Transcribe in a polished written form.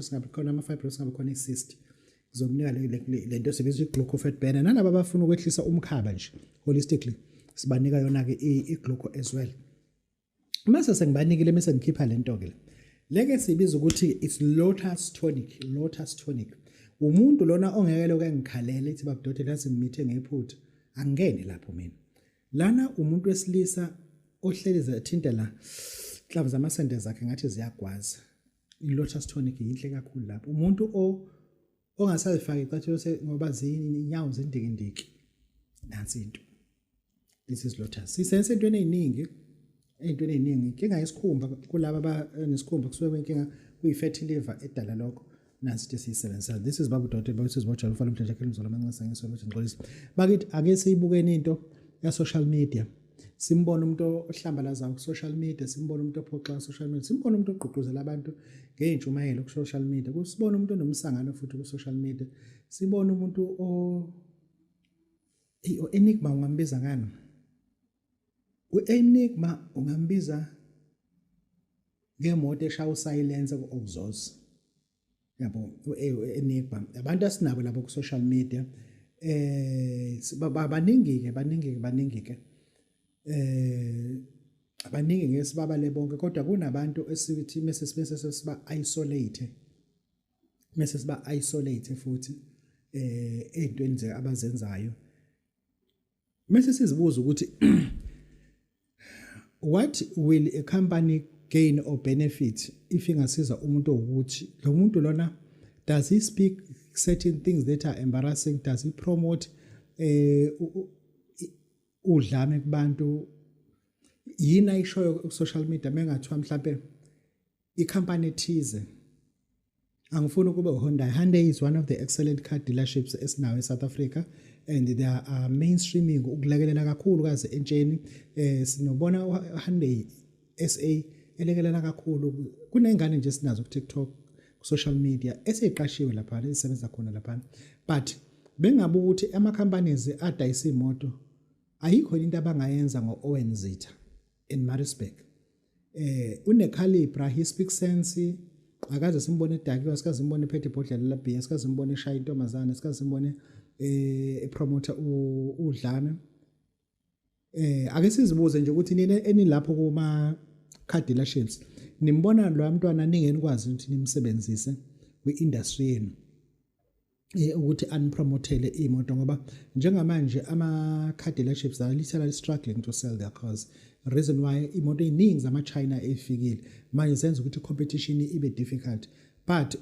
singabe khona ama-fibroids, singabe khona i-cyst, kuzokunika le nto esibizwa i-glucofat burner. Nalaba abafuna ukwehlisa umkhaba nje holistically sibanika yona-ke i-gluco as well. Mase sengibanikile mase ngikhipha le nto-ke leke sibiza ukuthi it's lotus tonic. Umuntu lona ongeke loke ngikhalele ethi babudodela yazi ngimithe ngephutha angene lapho mina. Lana umuntu wesilisa ohleli zathinta la inhlavu zamasende zakhe ngathi ziyagwaza. I-lotus tonic yinhle kakhulu lapho. Umuntu ongasayifaki icathulo ngoba zinyawo zindikindiki. Nansi into. This is lotus. Sisenze entweni eziningi. Inkinga yesikhumba kulaba abanesikhumba kusuke inkinga kuyi-fatty liver edala lokho. Nansi into esiyisebenzisa. This is babu Dr. Bawusizwe Bojela ufana umdla jakhe umzola amancane ngisho ukuthi ngixolisa. Bakithi ake siyibukeni into ya social media. Simbona umuntu ohlambalaza ku social media, simbona umuntu ophoxa ku social media, simbona umuntu ogqugquzela abantu ngeentshumayelo ku social media. Kusibona umuntu onomsangano futhi ku social media. Sibona umuntu Enigma ungambiza ngani? U-Enigma ungambiza ngemoto eshaya usilence okuzoza. Yabo u-Enigma abantu asinabo labo ku social media baningi ke abaningi ngesibabale bonke kodwa kunabantu esithi mase siba isolate futhi ezintweni nje abazenzayo. Mase sizibuza ukuthi what will a company gain or benefit if ingasiza umuntu ukuthi lo muntu lona does he speak certain things that are embarrassing, does he promote udlame kubantu yini ayishoyo ku social media mengathiwa mhlambe i-company thize angifuni ukube uHyundai. Hyundai is one of the excellent car dealerships esinayo eSouth Africa and they are mainstreaming ukulekelela kakhulu kaze entsheni. Sinobona uHyundai SA elekelela kakhulu kunengane nje sinazo ku TikTok ku social media eseyiqashiwe lapha ezisebenza khona lapha, but bengabe ukuthi ama companies adayisa imoto ayikho into abangayenza ngo-Owen Zitha in Maritzburg. Une-calibre, he speaks sense. Akaze simbone edakiwe, sikaze simbone ephethe ibhodlela la-beer, sikaze simbone eshaya intombazane, sikaze simbone epromoter udlame. Ake sizibuze nje ukuthi nini enilapho kuma car dealerships nimbona lo mntwana ningeni kwazi ukuthi nimsebenzise kwi-industry yenu ukuthi anpromotele imoto ngoba njengamanje ama-car dealerships are literally struggling to sell their cars. Reason why imoto eziningi zama-China efikile manje senza ukuthi competition ibe difficult, but